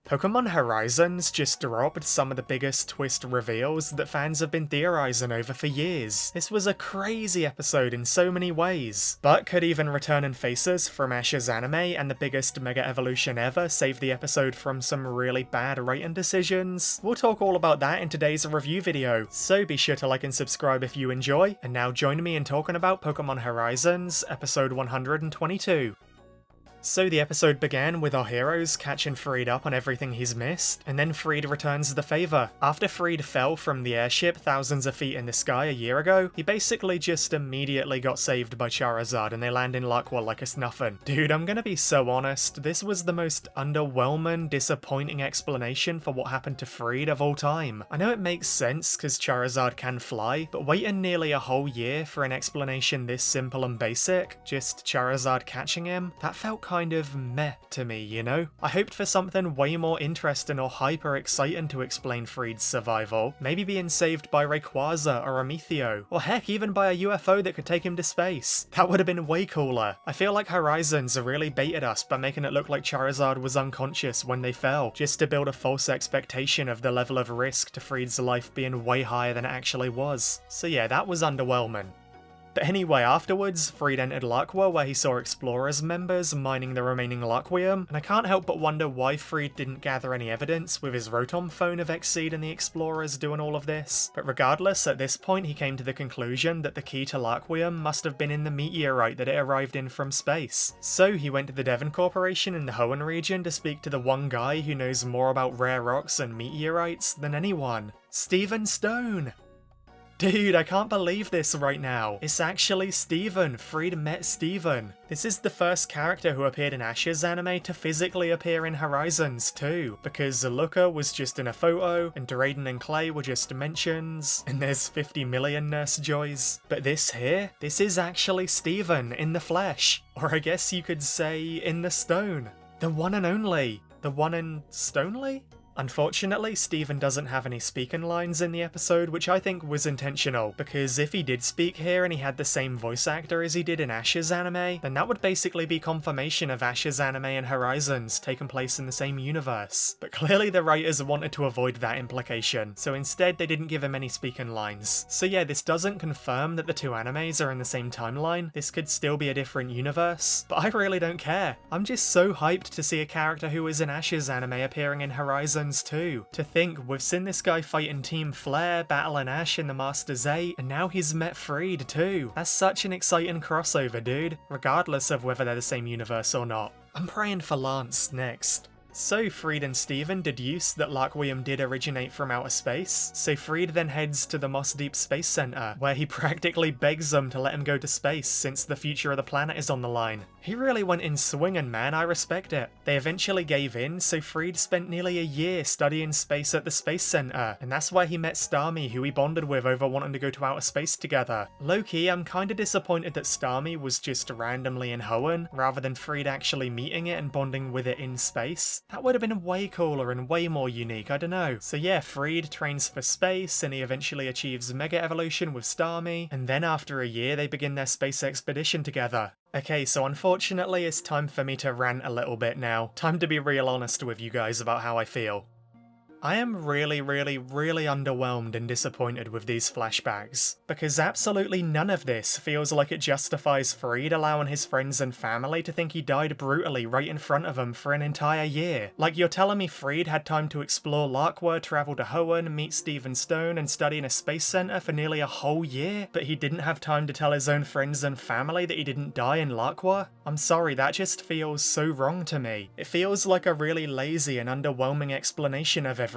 Pokémon Horizons just dropped some of the biggest twist reveals that fans have been theorizing over for years. This was a crazy episode in so many ways, but could even returning faces from Ash's anime and the biggest Mega Evolution ever save the episode from some really bad writing decisions? We'll talk all about that in today's review video, so be sure to like and subscribe if you enjoy, and now join me in talking about Pokémon Horizons, episode 122. So the episode began with our heroes catching Friede up on everything he's missed, and then Friede returns the favour. After Friede fell from the airship thousands of feet in the sky a year ago, he basically just immediately got saved by Charizard and they land in Lakwa like it's nothing. Dude, I'm gonna be so honest, this was the most underwhelming, disappointing explanation for what happened to Friede of all time. I know it makes sense because Charizard can fly, but waiting nearly a whole year for an explanation this simple and basic, just Charizard catching him, that felt kind of meh to me, you know? I hoped for something way more interesting or hyper exciting to explain Friede's survival, maybe being saved by Rayquaza or a Meteor, or heck, even by a UFO that could take him to space. That would have been way cooler. I feel like Horizons really baited us by making it look like Charizard was unconscious when they fell, just to build a false expectation of the level of risk to Friede's life being way higher than it actually was. So yeah, that was underwhelming. But anyway, afterwards, Friede entered Lakwa where he saw Explorers members mining the remaining Laquium, and I can't help but wonder why Friede didn't gather any evidence with his Rotom phone of Exceed and the Explorers doing all of this. But regardless, at this point he came to the conclusion that the key to Laquium must have been in the meteorite that it arrived in from space. So he went to the Devon Corporation in the Hoenn region to speak to the one guy who knows more about rare rocks and meteorites than anyone. Steven Stone! Dude, I can't believe this right now. It's actually Steven. Friede met Steven. This is the first character who appeared in Ash's anime to physically appear in Horizons too, because Liko was just in a photo, and Drayden and Clay were just mentions, and there's 50 million Nurse Joys. But this here, this is actually Steven in the flesh. Or I guess you could say in the stone. The one and only. The one and Stonely? Unfortunately, Steven doesn't have any speaking lines in the episode, which I think was intentional, because if he did speak here and he had the same voice actor as he did in Ash's anime, then that would basically be confirmation of Ash's anime and Horizons taking place in the same universe. But clearly the writers wanted to avoid that implication, so instead they didn't give him any speaking lines. So yeah, this doesn't confirm that the two animes are in the same timeline. This could still be a different universe, but I really don't care. I'm just so hyped to see a character who is in Ash's anime appearing in Horizons too. To think, we've seen this guy fighting Team Flare, battling Ash in the Masters 8, and now he's met Friede too. That's such an exciting crossover, dude, regardless of whether they're the same universe or not. I'm praying for Lance next. So Friede and Steven deduce that Laquium did originate from outer space, so Friede then heads to the Moss Deep Space Center, where he practically begs them to let him go to space since the future of the planet is on the line. He really went in swinging, man, I respect it. They eventually gave in, so Friede spent nearly a year studying space at the Space Center, and that's where he met Starmie, who he bonded with over wanting to go to outer space together. Low-key, I'm kinda disappointed that Starmie was just randomly in Hoenn, rather than Friede actually meeting it and bonding with it in space. That would have been way cooler and way more unique, I don't know. So yeah, Friede trains for space, and he eventually achieves Mega Evolution with Starmie, and then after a year they begin their space expedition together. Okay, so unfortunately it's time for me to rant a little bit now. Time to be real honest with you guys about how I feel. I am really underwhelmed and disappointed with these flashbacks, because absolutely none of this feels like it justifies Friede allowing his friends and family to think he died brutally right in front of them for an entire year. Like, you're telling me Friede had time to explore Lakwa, travel to Hoenn, meet Steven Stone, and study in a space center for nearly a whole year, but he didn't have time to tell his own friends and family that he didn't die in Lakwa? I'm sorry, that just feels so wrong to me. It feels like a really lazy and underwhelming explanation of everything.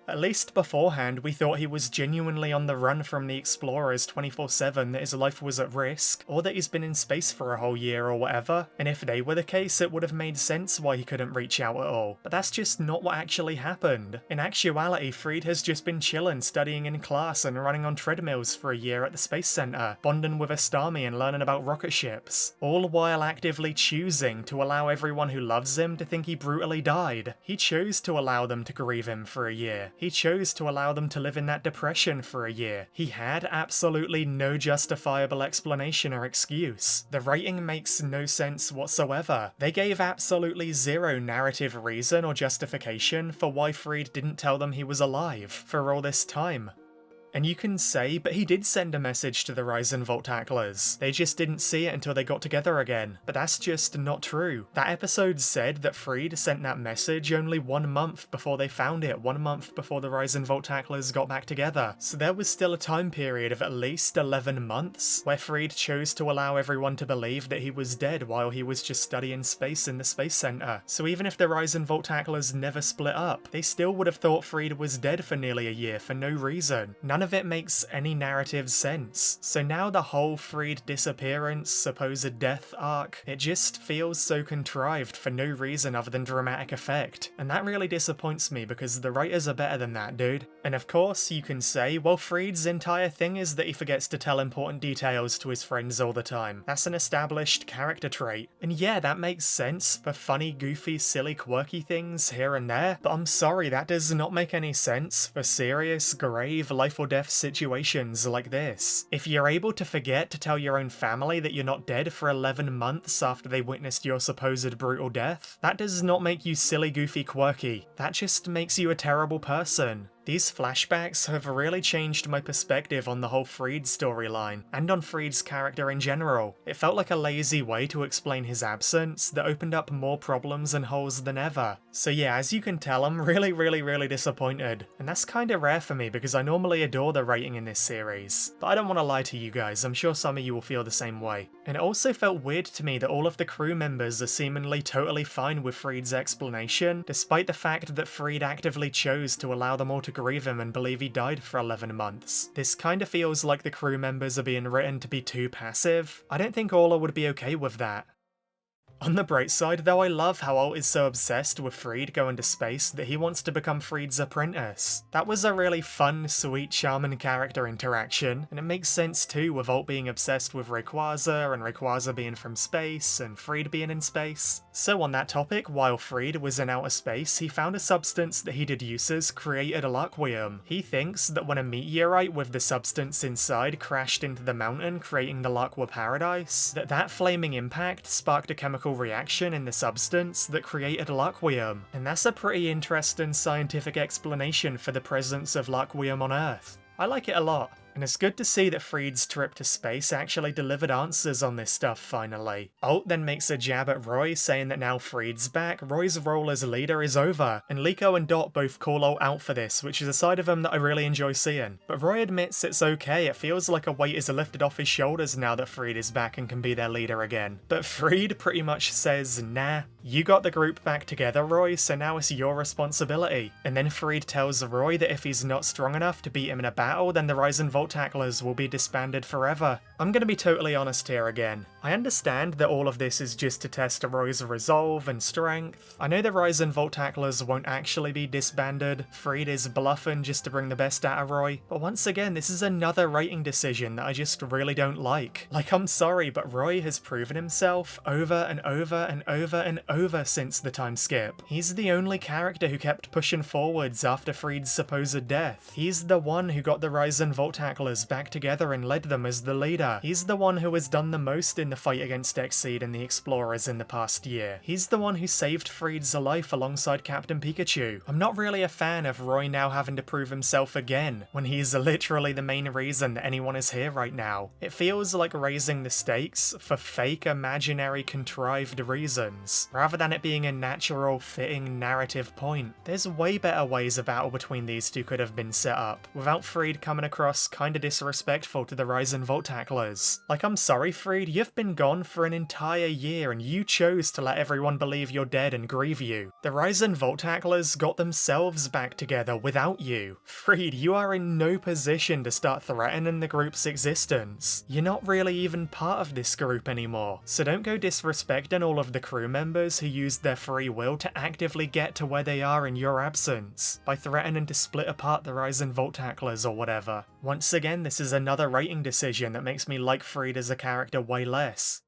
At least beforehand, we thought he was genuinely on the run from the Explorers 24/7, that his life was at risk, or that he's been in space for a whole year or whatever, and if they were the case, it would have made sense why he couldn't reach out at all. But that's just not what actually happened. In actuality, Friede has just been chilling, studying in class and running on treadmills for a year at the Space Center, bonding with a Starmie and learning about rocket ships, all while actively choosing to allow everyone who loves him to think he brutally died. He chose to allow them to grieve him for a year. He chose to allow them to live in that depression for a year. He had absolutely no justifiable explanation or excuse. The writing makes no sense whatsoever. They gave absolutely zero narrative reason or justification for why Friede didn't tell them he was alive for all this time. And you can say, but he did send a message to the Horizon Volt tacklers. They just didn't see it until they got together again. But that's just not true. That episode said that Friede sent that message only 1 month before they found it, 1 month before the Horizon Volt tacklers got back together. So there was still a time period of at least 11 months where Friede chose to allow everyone to believe that he was dead while he was just studying space in the Space Center. So even if the Horizon Volt tacklers never split up, they still would have thought Friede was dead for nearly a year for no reason. None of it makes any narrative sense. So now the whole Friede disappearance, supposed death arc, it just feels so contrived for no reason other than dramatic effect. And that really disappoints me because the writers are better than that, dude. And of course, you can say, well, Friede's entire thing is that he forgets to tell important details to his friends all the time. That's an established character trait. And yeah, that makes sense for funny, goofy, silly, quirky things here and there, but I'm sorry, that does not make any sense for serious, grave, life or death situations like this. If you're able to forget to tell your own family that you're not dead for 11 months after they witnessed your supposed brutal death, that does not make you silly, goofy, quirky. That just makes you a terrible person. These flashbacks have really changed my perspective on the whole Friede storyline, and on Friede's character in general. It felt like a lazy way to explain his absence that opened up more problems and holes than ever. So yeah, as you can tell, I'm really disappointed. And that's kinda rare for me because I normally adore the writing in this series. But I don't want to lie to you guys, I'm sure some of you will feel the same way. And it also felt weird to me that all of the crew members are seemingly totally fine with Friede's explanation, despite the fact that Friede actively chose to allow them all to grieve him and believe he died for 11 months. This kinda feels like the crew members are being written to be too passive. I don't think Orla would be okay with that. On the bright side though, I love how Alt is so obsessed with Friede going to space that he wants to become Friede's apprentice. That was a really fun, sweet, charming character interaction, and it makes sense too with Alt being obsessed with Rayquaza, and Rayquaza being from space, and Friede being in space. So on that topic, while Friede was in outer space, he found a substance that he did uses created a Laqueum. He thinks that when a meteorite with the substance inside crashed into the mountain, creating the Laqua Paradise, that flaming impact sparked a chemical reaction in the substance that created Laqueum. And that's a pretty interesting scientific explanation for the presence of Laqueum on Earth. I like it a lot. And it's good to see that Friede's trip to space actually delivered answers on this stuff finally. Alt then makes a jab at Roy, saying that now Friede's back, Roy's role as leader is over, and Liko and Dot both call Alt out for this, which is a side of him that I really enjoy seeing. But Roy admits it's okay, it feels like a weight is lifted off his shoulders now that Friede is back and can be their leader again. But Friede pretty much says, nah, you got the group back together, Roy, so now it's your responsibility. And then Friede tells Roy that if he's not strong enough to beat him in a battle, then the Horizon Volt tacklers will be disbanded forever. I'm gonna be totally honest here again. I understand that all of this is just to test Roy's resolve and strength. I know the Horizon Volt tacklers won't actually be disbanded. Friede is bluffing just to bring the best out of Roy. But once again, this is another writing decision that I just really don't like. Like, I'm sorry, but Roy has proven himself over and over and over and over since the time skip. He's the only character who kept pushing forwards after Friede's supposed death. He's the one who got the Horizon Volt tacklers back together and led them as the leader. He's the one who has done the most in the fight against Exceed and the Explorers in the past year. He's the one who saved Friede's life alongside Captain Pikachu. I'm not really a fan of Roy now having to prove himself again, when he's literally the main reason that anyone is here right now. It feels like raising the stakes for fake, imaginary, contrived reasons, rather than it being a natural, fitting narrative point. There's way better ways a battle between these two could have been set up, without Friede coming across kinda disrespectful to the Horizon Volt tacklers. Like, I'm sorry Friede, you've been gone for an entire year and you chose to let everyone believe you're dead and grieve you. The Horizon Volt tacklers got themselves back together without you. Friede, you are in no position to start threatening the group's existence. You're not really even part of this group anymore, so don't go disrespecting all of the crew members who used their free will to actively get to where they are in your absence, by threatening to split apart the Horizon Volt tacklers or whatever. Once again, this is another writing decision that makes me like Friede as a character way less.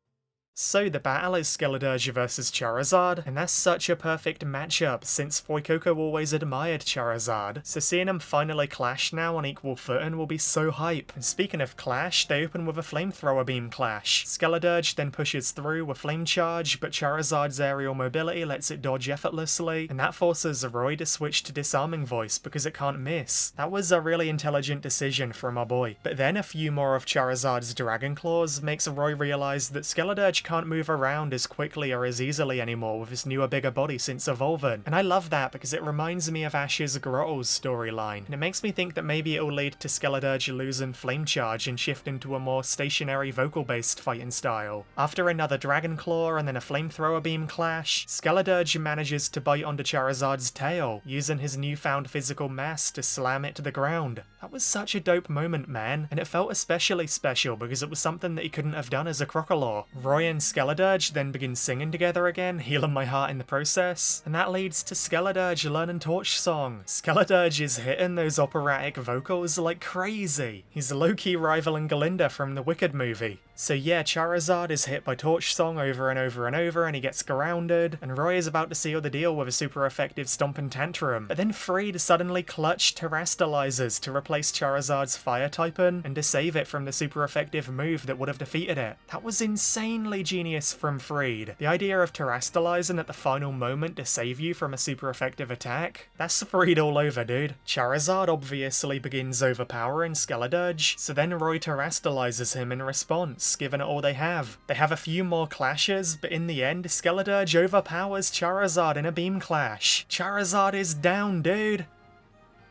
So the battle is Skeledirge versus Charizard, and that's such a perfect matchup since Fuecoco always admired Charizard, so seeing them finally clash now on equal footing will be so hype. And speaking of clash, they open with a flamethrower beam clash. Skeledirge then pushes through with flame charge, but Charizard's aerial mobility lets it dodge effortlessly, and that forces Roy to switch to disarming voice because it can't miss. That was a really intelligent decision from our boy. But then a few more of Charizard's Dragon Claws makes Roy realise that Skeledirge can't move around as quickly or as easily anymore with his newer bigger body since evolving, and I love that because it reminds me of Ash's Grotto's storyline, and it makes me think that maybe it will lead to Skeledirge losing Flame Charge and shift into a more stationary vocal based fighting style. After another Dragon Claw and then a Flamethrower Beam clash, Skeledirge manages to bite onto Charizard's tail, using his newfound physical mass to slam it to the ground. That was such a dope moment, man, and it felt especially special because it was something that he couldn't have done as a Crocodile. Roy and Skeledirge then begin singing together again, healing my heart in the process, and that leads to Skeledirge learning Torch Song. Skeledirge is hitting those operatic vocals like crazy. He's low-key rivaling Galinda from the Wicked movie. So yeah, Charizard is hit by Torch Song over and over and over and he gets grounded, and Roy is about to seal the deal with a super effective Stompin' Tantrum, but then Friede suddenly clutch Terastallizes to replace Charizard's fire typing and to save it from the super effective move that would have defeated it. That was insanely genius from Friede. The idea of Terastallizing at the final moment to save you from a super effective attack? That's Friede all over, dude. Charizard obviously begins overpowering Skeledirge, so then Roy Terastallizes him in response, giving it all they have. They have a few more clashes, but in the end, Skeledirge overpowers Charizard in a beam clash. Charizard is down, dude!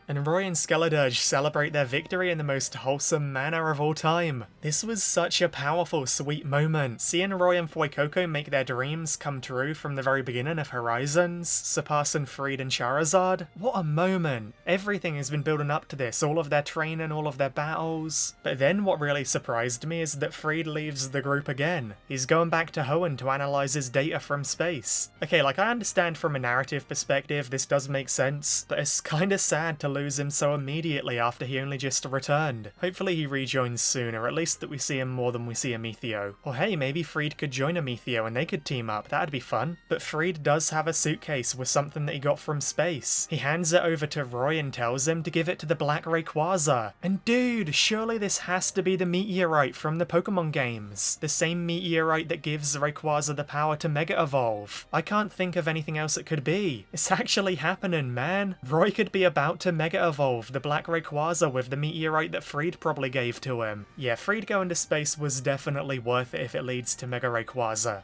And Roy and Skeledirge celebrate their victory in the most wholesome manner of all time. This was such a powerful, sweet moment. Seeing Roy and Fuecoco make their dreams come true from the very beginning of Horizons, surpassing Friede and Charizard. What a moment. Everything has been building up to this, all of their training, all of their battles. But then what really surprised me is that Friede leaves the group again. He's going back to Hoenn to analyze his data from space. Okay, like I understand from a narrative perspective this does make sense, but it's kinda sad to lose him so immediately after he only just returned. Hopefully he rejoins soon, or at least that we see him more than we see Amicio. Or hey, maybe Friede could join Amicio and they could team up, that'd be fun. But Friede does have a suitcase with something that he got from space. He hands it over to Roy and tells him to give it to the Black Rayquaza. And dude, surely this has to be the meteorite from the Pokemon games. The same meteorite that gives Rayquaza the power to Mega Evolve. I can't think of anything else it could be. It's actually happening, man. Roy could be about to Mega Evolve the Black Rayquaza with the meteorite that Friede probably gave to him. Yeah, Friede going to space was definitely worth it if it leads to Mega Rayquaza.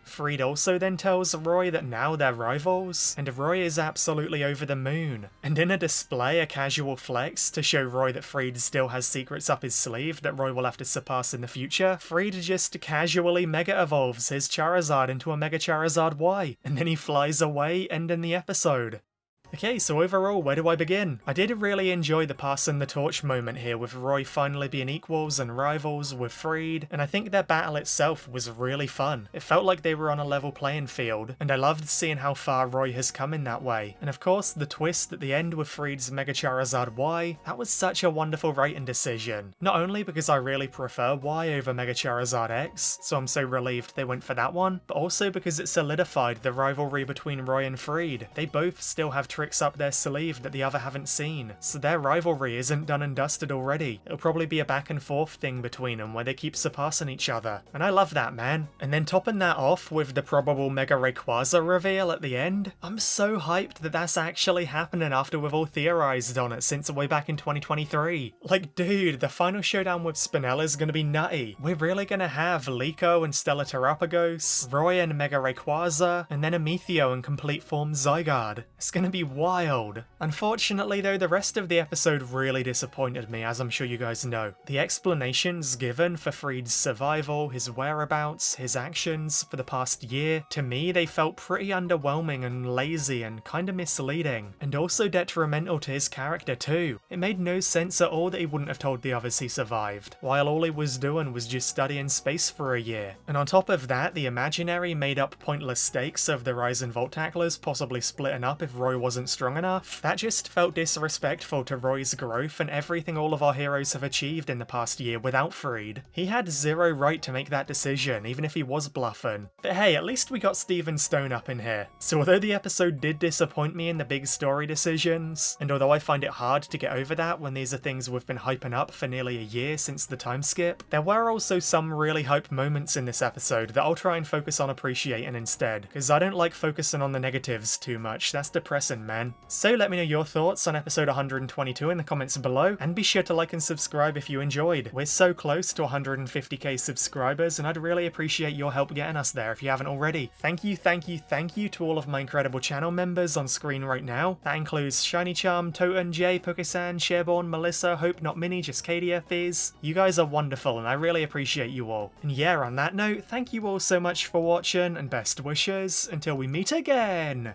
Friede also then tells Roy that now they're rivals, and Roy is absolutely over the moon. And in a display, a casual flex to show Roy that Friede still has secrets up his sleeve that Roy will have to surpass in the future, Friede just casually Mega Evolves his Charizard into a Mega Charizard Y, and then he flies away, ending the episode. Okay, so overall, where do I begin? I did really enjoy the passing the torch moment here, with Roy finally being equals and rivals with Friede, and I think their battle itself was really fun. It felt like they were on a level playing field, and I loved seeing how far Roy has come in that way. And of course, the twist at the end with Friede's Mega Charizard Y, that was such a wonderful writing decision. Not only because I really prefer Y over Mega Charizard X, so I'm so relieved they went for that one, but also because it solidified the rivalry between Roy and Friede. They both still have tricks up their sleeve that the other haven't seen, so their rivalry isn't done and dusted already. It'll probably be a back and forth thing between them where they keep surpassing each other, and I love that, man. And then topping that off with the probable Mega Rayquaza reveal at the end, I'm so hyped that that's actually happening after we've all theorized on it since way back in 2023. Like, dude, the final showdown with Spinella is gonna be nutty. We're really gonna have Liko and Stella Terapagos, Roy and Mega Rayquaza, and then Amicio and complete form Zygarde. It's gonna be wild. Unfortunately though, the rest of the episode really disappointed me, as I'm sure you guys know. The explanations given for Friede's survival, his whereabouts, his actions for the past year, to me they felt pretty underwhelming and lazy and kinda misleading, and also detrimental to his character too. It made no sense at all that he wouldn't have told the others he survived, while all he was doing was just studying space for a year. And on top of that, the imaginary made up pointless stakes of the Rise and Volt Tacklers possibly splitting up if Roy wasn't wasn't strong enough. That just felt disrespectful to Roy's growth and everything all of our heroes have achieved in the past year without Friede. He had zero right to make that decision, even if he was bluffing. But hey, at least we got Steven Stone up in here. So although the episode did disappoint me in the big story decisions, and although I find it hard to get over that when these are things we've been hyping up for nearly a year since the time skip, there were also some really hype moments in this episode that I'll try and focus on appreciating instead, because I don't like focusing on the negatives too much. That's depressing, man. So let me know your thoughts on episode 122 in the comments below, and be sure to like and subscribe if you enjoyed. We're so close to 150k subscribers, and I'd really appreciate your help getting us there if you haven't already. Thank you to all of my incredible channel members on screen right now. That includes Shiny Charm, Toten, Jay, Pokesan, Shareborn, Melissa, Hope Not Mini, Jascadia, Fizz. You guys are wonderful, and I really appreciate you all. And yeah, on that note, thank you all so much for watching, and best wishes until we meet again!